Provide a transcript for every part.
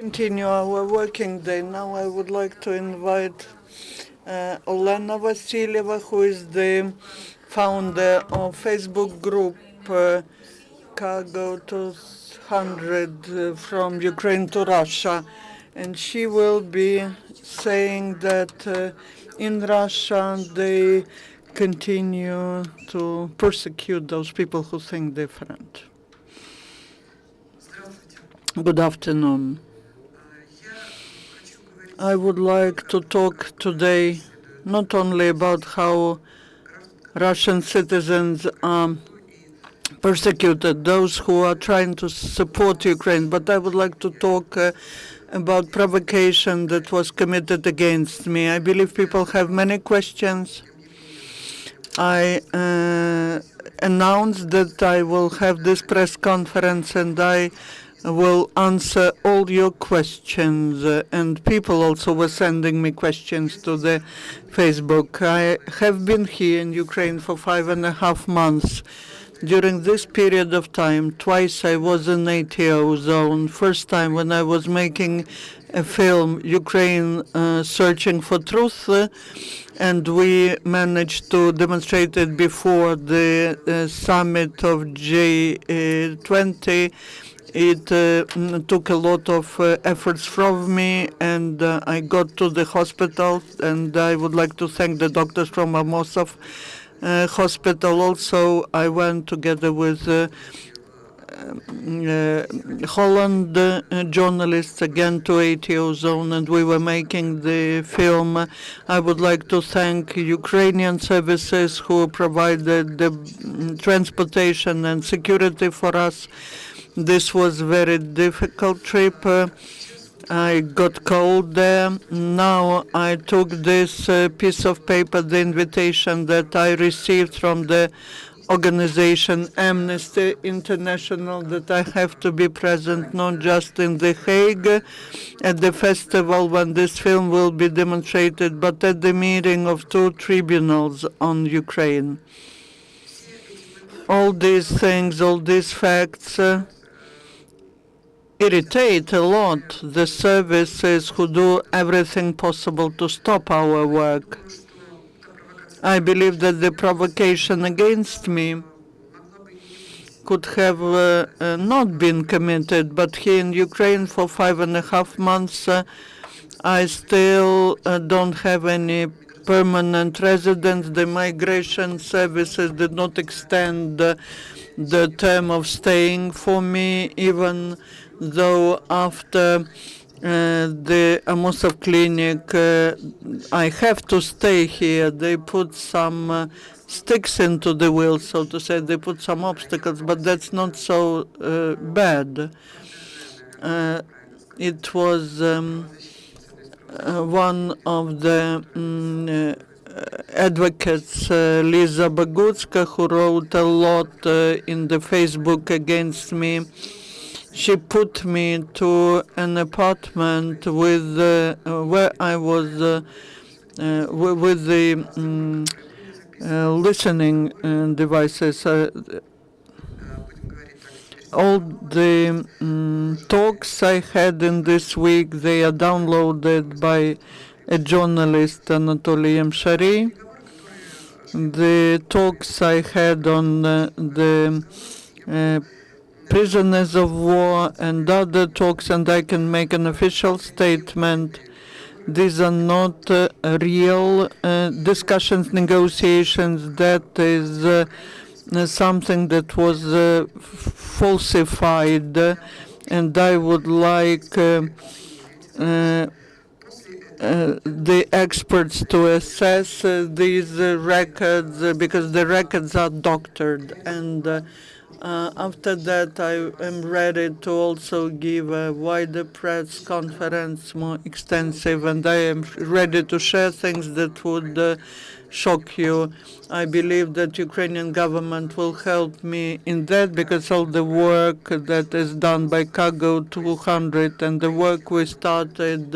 Continue our working day. Now I would like to invite Olena Vasylyeva, who is the founder of Facebook group Cargo 200 from Ukraine to Russia. And she will be saying that in Russia they continue to persecute those people who think different. Good afternoon. I would like to talk today not only about how Russian citizens are persecuted, those who are trying to support Ukraine, but I would like to talk about provocation that was committed against me. I believe people have many questions. I announced that I will have this press conference and I will answer all your questions, and people also were sending me questions to the Facebook. I have been here in Ukraine for 5.5 months. During this period of time, twice I was in ATO zone. First time when I was making a film, Ukraine Searching for Truth, and we managed to demonstrate it before the summit of G20. It took a lot of efforts from me, and I got to the hospital, and I would like to thank the doctors from Amosov hospital. Also, I went together with Holland journalists again to ATO zone, and we were making the film. I would like to thank Ukrainian services who provided the transportation and security for us. This was a very difficult trip. I got cold there. Now I took this piece of paper, the invitation that I received from the organization Amnesty International, that I have to be present not just in The Hague at the festival when this film will be demonstrated, but at the meeting of two tribunals on Ukraine. All these things, all these facts irritate a lot the services who do everything possible to stop our work. I believe that the provocation against me could have not been committed, but here in Ukraine for 5.5 months, I still don't have any permanent residence. The migration services did not extend the term of staying for me, even though after the Amosov clinic, I have to stay here. They put some sticks into the wheel, so to say. They put some obstacles, but that's not so bad. It was one of the advocates, Liza Bagutska, who wrote a lot in the Facebook against me. She put me to an apartment with where I was with the listening devices. All the talks I had in this week, they are downloaded by a journalist, Anatoly Yemshary. The talks I had on the prisoners of war and other talks, and I can make an official statement. These are not real discussions, negotiations. That is something that was falsified, and I would like the experts to assess these records, because the records are doctored, and after that, I am ready to also give a wider press conference, more extensive, and I am ready to share things that would shock you. I believe that Ukrainian government will help me in that, because all the work that is done by Cargo 200 and the work we started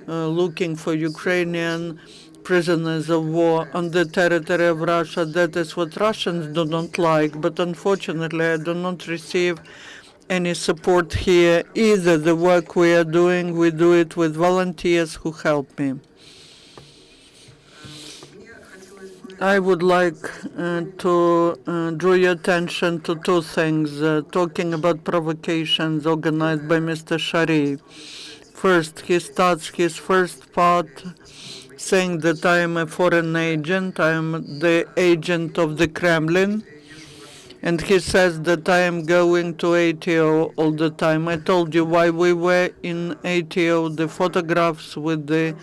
looking for Ukrainian prisoners of war on the territory of Russia, that is what Russians do not like. But unfortunately, I do not receive any support here. Either the work we are doing, we do it with volunteers who help me. I would like to draw your attention to two things, talking about provocations organized by Mr. Shari. First, he starts his first part saying that I am a foreign agent, I am the agent of the Kremlin, and he says that I am going to ATO all the time. I told you why we were in ATO, the photographs with the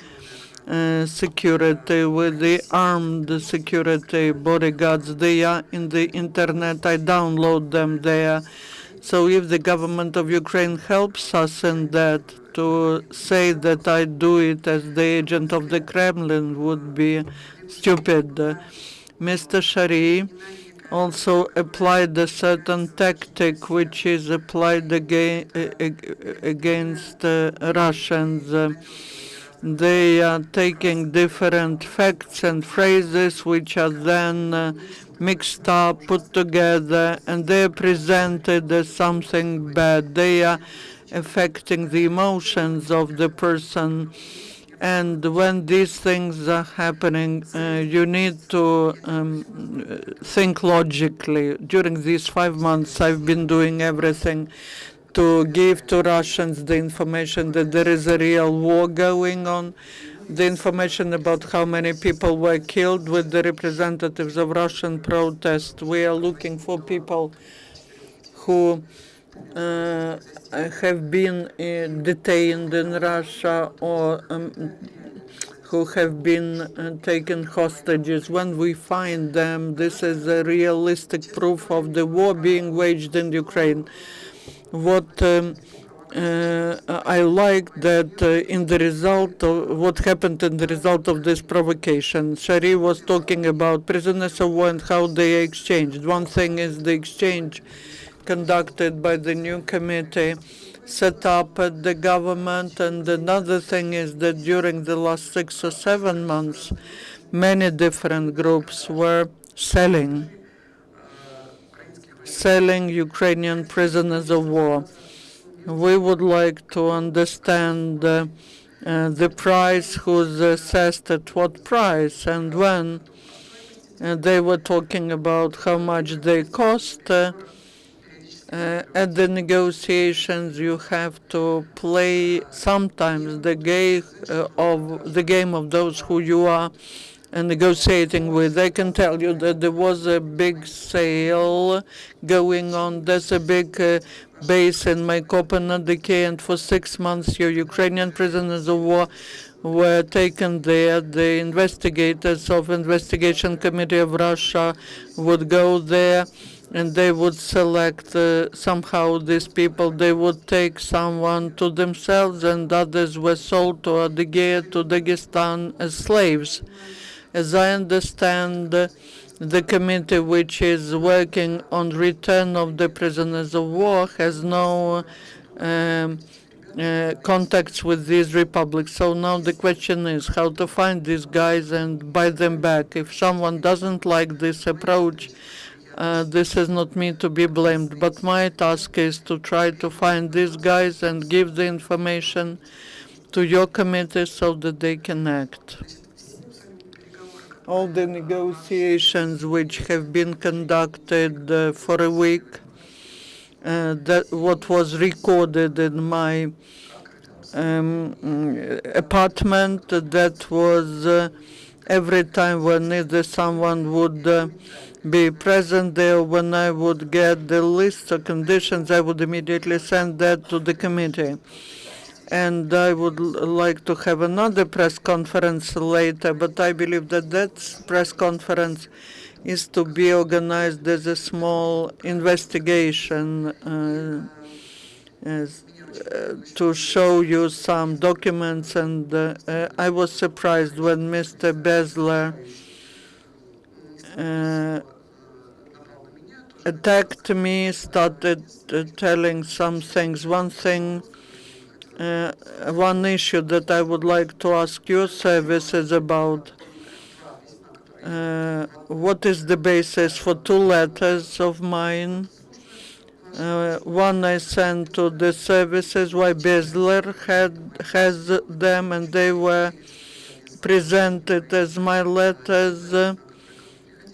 security, with the armed security bodyguards. They are in the internet. I download them there. So if the government of Ukraine helps us in that, to say that I do it as the agent of the Kremlin would be stupid. Mr. Shari also applied a certain tactic which is applied against Russians. They are taking different facts and phrases which are then mixed up, put together, and they are presented as something bad. They are affecting the emotions of the person. And when these things are happening, you need to think logically. During these 5 months, I've been doing everything to give to Russians the information that there is a real war going on, the information about how many people were killed with the representatives of Russian protest. We are looking for people who have been detained in Russia or who have been taken hostages. When we find them, this is a realistic proof of the war being waged in Ukraine. What I like that in the result of what happened in the result of this provocation, Shari was talking about prisoners of war and how they exchanged. One thing is the exchange conducted by the new committee set up at the government, and another thing is that during the last 6 or 7 months, many different groups were selling Ukrainian prisoners of war. We would like to understand the price, who's assessed at what price, and when they were talking about how much they cost. At the negotiations, you have to play sometimes the game of those who you are negotiating with. I can tell you that there was a big sale going on. There's a big base in my Kopenhagen, and for 6 months, your Ukrainian prisoners of war were taken there. The investigators of Investigation Committee of Russia would go there, and they would select somehow these people. They would take someone to themselves, and others were sold to Adygea, to Dagestan as slaves. As I understand, the committee which is working on return of the prisoners of war has no contacts with these republics. So now the question is how to find these guys and buy them back. If someone doesn't like this approach, this is not me to be blamed, but my task is to try to find these guys and give the information to your committee so that they can act. All the negotiations which have been conducted for a week, that what was recorded in my apartment, that was every time when either someone would be present there, when I would get the list of conditions, I would immediately send that to the committee. And I would like to have another press conference later, but I believe that that press conference is to be organized as a small investigation to show you some documents. And I was surprised when Mr. Besler attacked me, started telling some things. One issue that I would like to ask your services about, what is the basis for 2 letters of mine One I sent to the services why Bezler has them, and they were presented as my letters.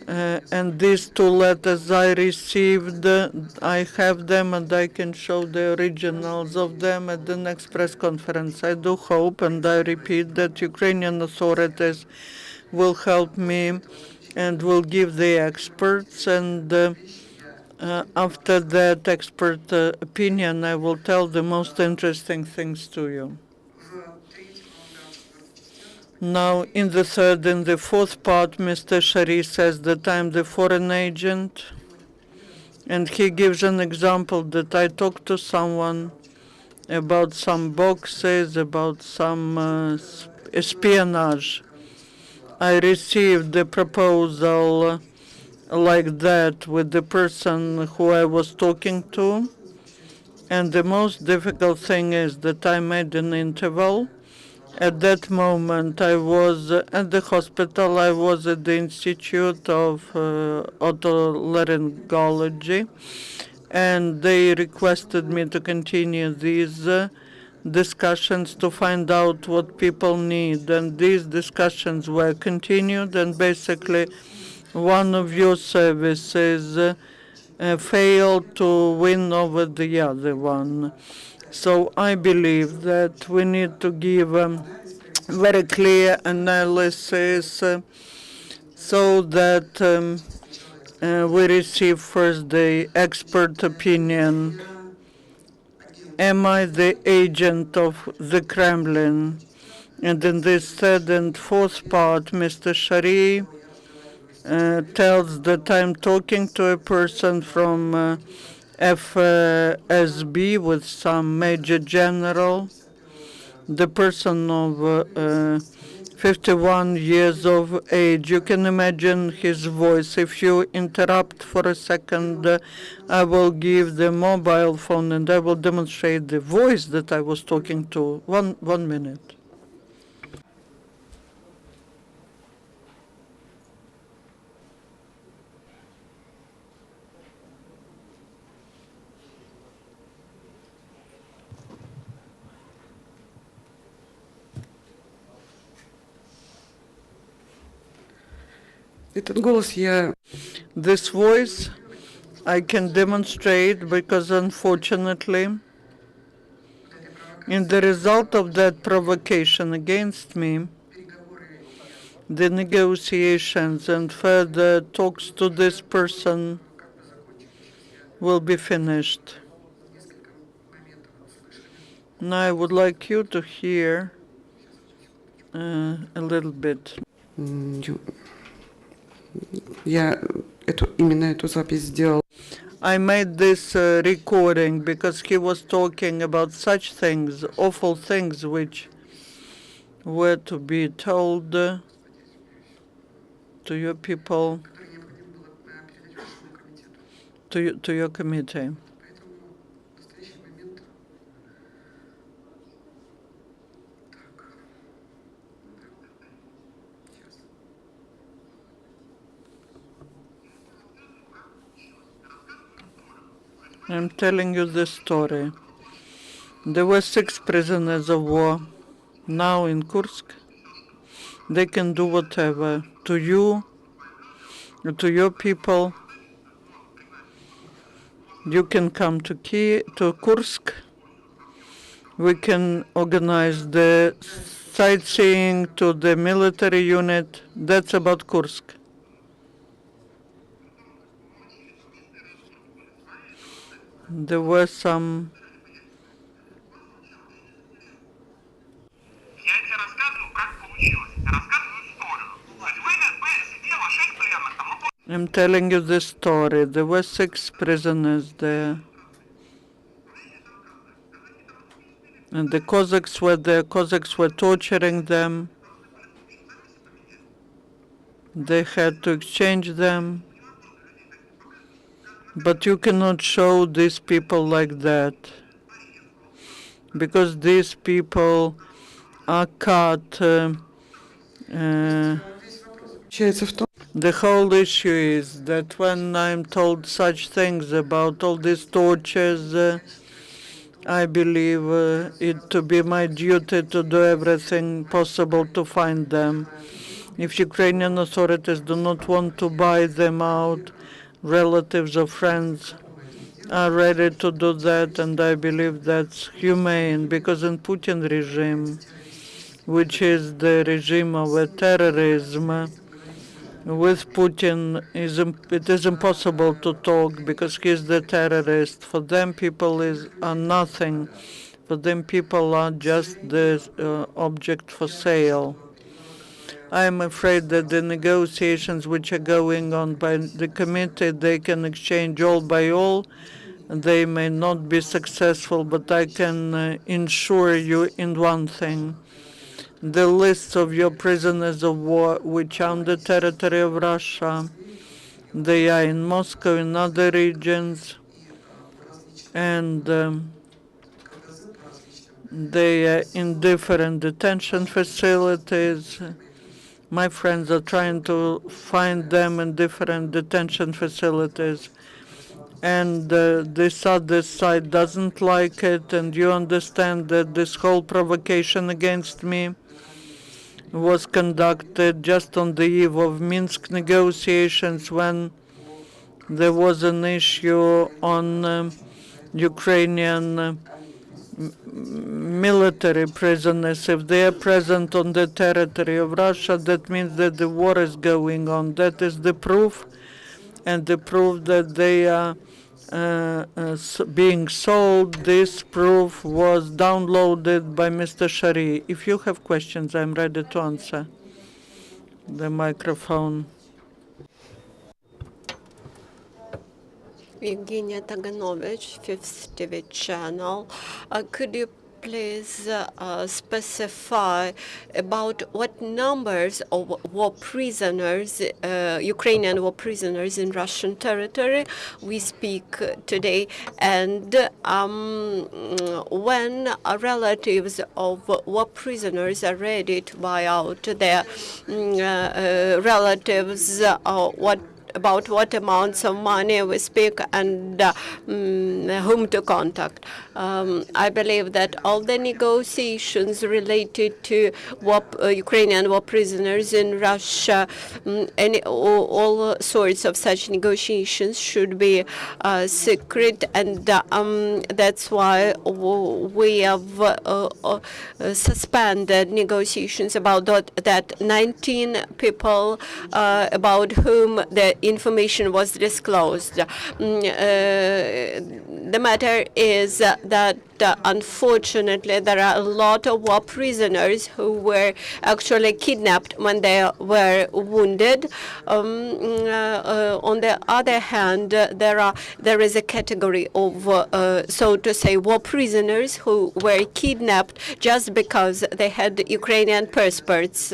And these two letters I received, I have them and I can show the originals of them at the next press conference. I do hope, and I repeat, that Ukrainian authorities will help me and will give the experts, and after that expert opinion, I will tell the most interesting things to you. Now, in the third and the fourth part, Mr. Shari says that I'm the foreign agent, and he gives an example that I talked to someone about some boxes, about some espionage. I received the proposal like that with the person who I was talking to, and the most difficult thing is that I made an interval. At that moment, I was at the hospital. I was at the Institute of Otolaryngology, and they requested me to continue these discussions to find out what people need. And these discussions were continued, and basically one of your services failed to win over the other one. So I believe that we need to give very clear analysis so that we receive first the expert opinion. Am I the agent of the Kremlin? And in this third and fourth part, Mr. Shari tells that I'm talking to a person from FSB with some major general, the person of 51 years of age. You can imagine his voice. If you interrupt for a second, I will give the mobile phone and I will demonstrate the voice that I was talking to. One minute. This voice I can demonstrate because, unfortunately, in the result of that provocation against me, the negotiations and further talks to this person will be finished. Now I would like you to hear a little bit. I made this recording because he was talking about such things, awful things, which were to be told to your people, to your committee. I'm telling you this story. There were 6 prisoners of war. Now in Kursk, they can do whatever to you, to your people. You can come to Kursk. We can organize the sightseeing to the military unit. That's about Kursk. There were some. I'm telling you this story. There were 6 prisoners there. And the Cossacks were there. Cossacks were torturing them. They had to exchange them. But you cannot show these people like that, because these people are caught The whole issue is that when I'm told such things about all these tortures, I believe it to be my duty to do everything possible to find them. If Ukrainian authorities do not want to buy them out, relatives or friends are ready to do that, and I believe that's humane, because in Putin regime, which is the regime of terrorism, with Putin, it is impossible to talk because he's the terrorist. For them, people are nothing. For them, people are just the object for sale. I am afraid that the negotiations which are going on by the committee, they can exchange all by all. They may not be successful, but I can assure you in one thing. The list of your prisoners of war which are on the territory of Russia, they are in Moscow, in other regions, and they are in different detention facilities. My friends are trying to find them in different detention facilities. And this other side doesn't like it, and you understand that this whole provocation against me was conducted just on the eve of Minsk negotiations, when there was an issue on Ukrainian military prisoners. If they are present on the territory of Russia, that means that the war is going on. That is the proof, and the proof that they are being sold. This proof was downloaded by Mr. Shari. If you have questions, I'm ready to answer. The microphone. Evgenia Taganovich, Fifth TV channel. Could you please specify about what numbers of war prisoners, Ukrainian war prisoners in Russian territory we speak today, and when relatives of war prisoners are ready to buy out their relatives, about what amounts of money we speak, and whom to contact. I believe that all the negotiations related to Ukrainian war prisoners in Russia, all sorts of such negotiations should be secret, and that's why we have suspended negotiations about that 19 people about whom the information was disclosed. The matter is that unfortunately there are a lot of war prisoners who were actually kidnapped when they were wounded. On the other hand, there is a category of, so to say, war prisoners who were kidnapped just because they had Ukrainian passports,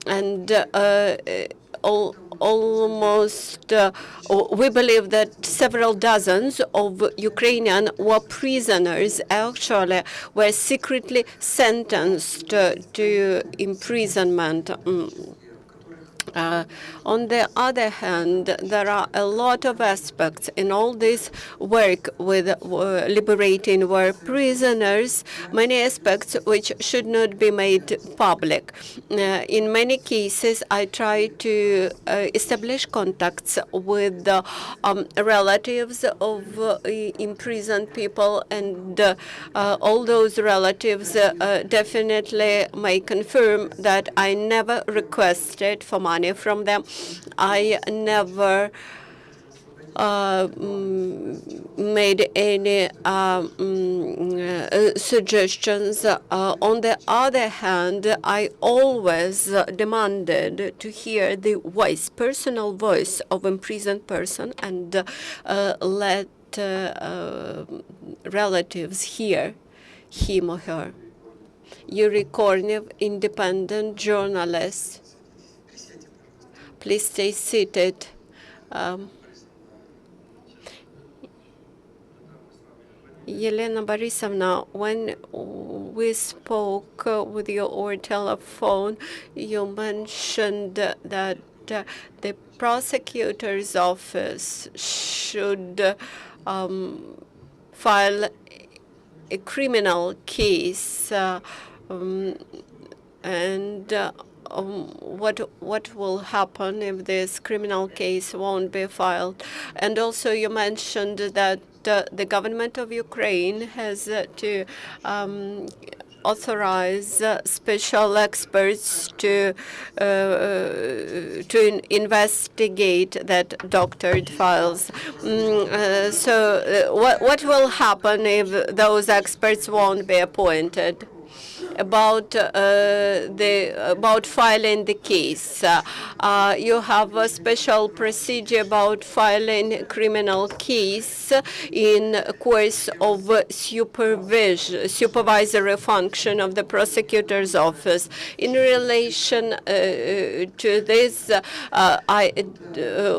and almost, we believe that several dozens of Ukrainian war prisoners actually were secretly sentenced to imprisonment. On the other hand, there are a lot of aspects in all this work with liberating war prisoners, many aspects which should not be made public. In many cases, I try to establish contacts with relatives of imprisoned people, and all those relatives definitely may confirm that I never requested for money from them. I never made any suggestions. On the other hand, I always demanded to hear the voice, personal voice of imprisoned person, and let relatives hear him or her. Yuri Kornev, independent journalist. Please stay seated. Elena Borisovna, when we spoke with you over telephone, you mentioned that the prosecutor's office should file a criminal case, what will happen if this criminal case won't be filed? And also, you mentioned that the government of Ukraine has to authorize special experts to investigate that doctored files. So what will happen if those experts won't be appointed? About filing the case. You have a special procedure about filing a criminal case in course of supervisory function of the prosecutor's office. In relation to this, I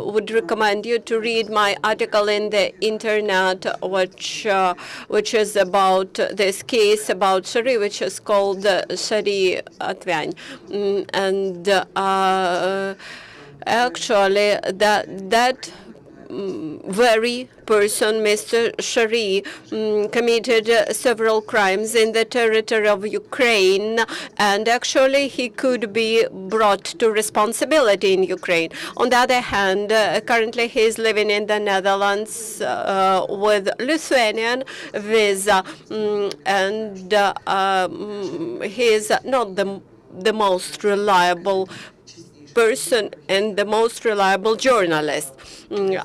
would recommend you to read my article in the internet, which is about this case about Shari, which is called Shari Atvyan. And actually, that very person, Mr. Shari, committed several crimes in the territory of Ukraine, and actually he could be brought to responsibility in Ukraine. On the other hand, currently he is living in the Netherlands with Lithuanian visa, and he is not the most reliable person and the most reliable journalist.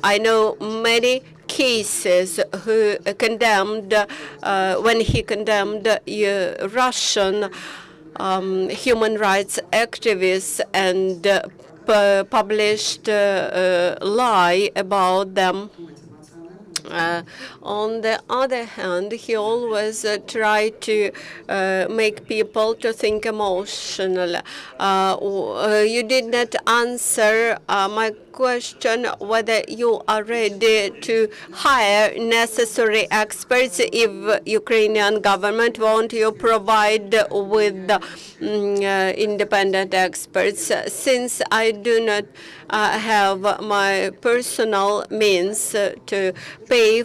I know many cases who condemned, when he condemned Russian human rights activists and published lie about them. On the other hand, he always tried to make people to think emotionally. You did not answer my question whether you are ready to hire necessary experts if Ukrainian government won't you provide with independent experts. Since I do not have my personal means to pay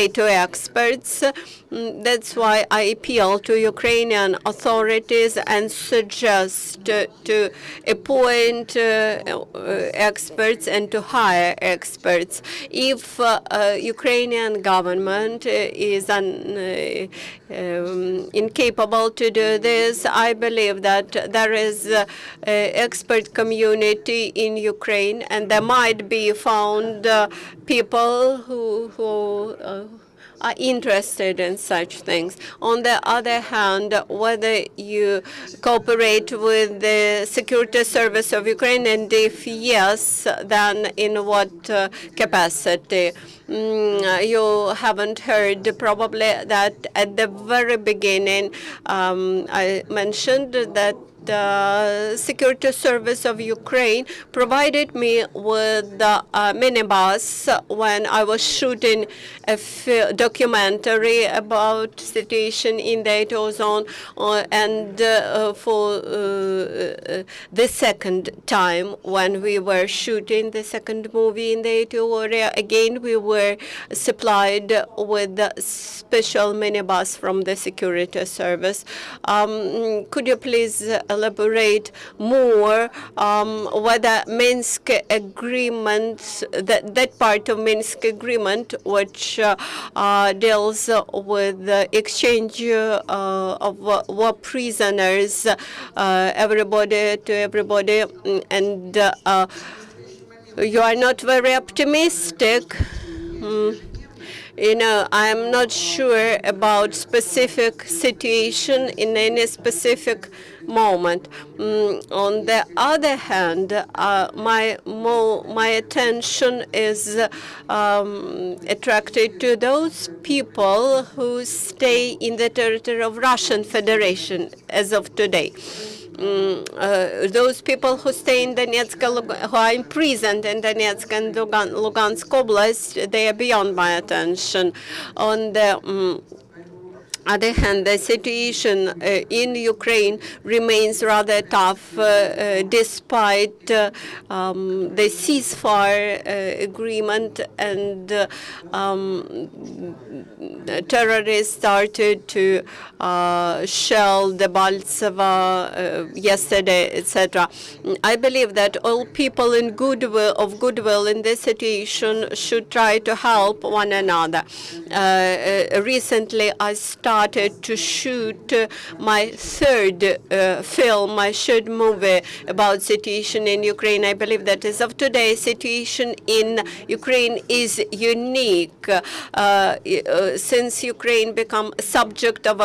to experts, that's why I appeal to Ukrainian authorities and suggest to appoint experts and to hire experts. If Ukrainian government is incapable to do this, I believe that there is an expert community in Ukraine, and there might be found people who are interested in such things. On the other hand, whether you cooperate with the security service of Ukraine, and if yes, then in what capacity? You haven't heard probably that at the very beginning I mentioned that the security service of Ukraine provided me with a minibus when I was shooting a documentary about situation in the NATO zone, and for the second time when we were shooting the second movie in the NATO area, again we were supplied with a special minibus from the security service. Could you please elaborate more whether Minsk agreement, that part of Minsk agreement which deals with the exchange of war prisoners, everybody to everybody, and you are not very optimistic. You know, I'm not sure about specific situation in any specific moment. On the other hand, my attention is attracted to those people who stay in the territory of Russian Federation as of today. Those people who stay in Donetsk, who are imprisoned in Donetsk and Lugansk Oblast, they are beyond my attention. On the other hand, the situation in Ukraine remains rather tough despite the ceasefire agreement, and terrorists started to shell Debaltseva yesterday, etc. I believe that all people in goodwill in this situation should try to help one another. Recently, I started to shoot my third film, my third movie about situation in Ukraine. I believe that as of today, situation in Ukraine is unique. Since Ukraine became a subject of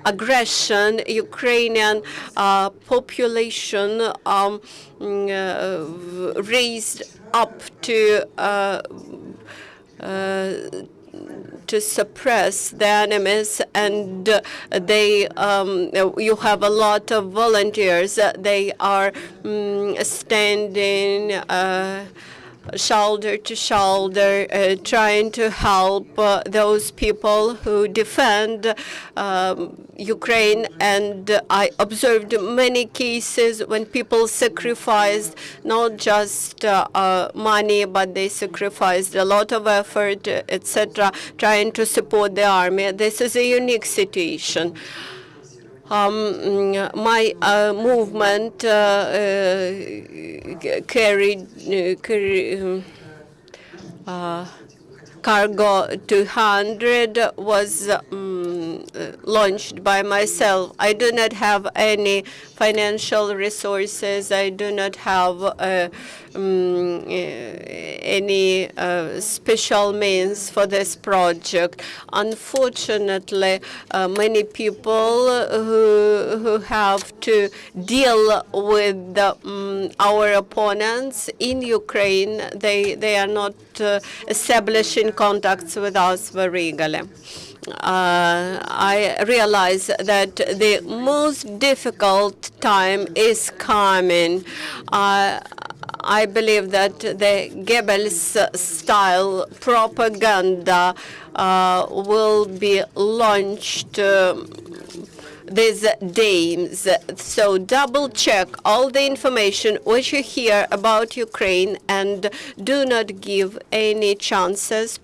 aggression, Ukrainian population raised up to suppress the enemies, and you have a lot of volunteers. They are standing shoulder to shoulder, trying to help those people who defend Ukraine. And I observed many cases when people sacrificed not just money, but they sacrificed a lot of effort, etc., trying to support the army. This is a unique situation. My movement carried Cargo 200 was launched by myself. I do not have any financial resources. I do not have any special means for this project. Unfortunately, many people who have to deal with our opponents in Ukraine, they are not establishing contacts with us very regularly. I realize that the most difficult time is coming. I believe that the Goebbels-style propaganda will be launched these days. So double check all the information which you hear about Ukraine, and do not give any chances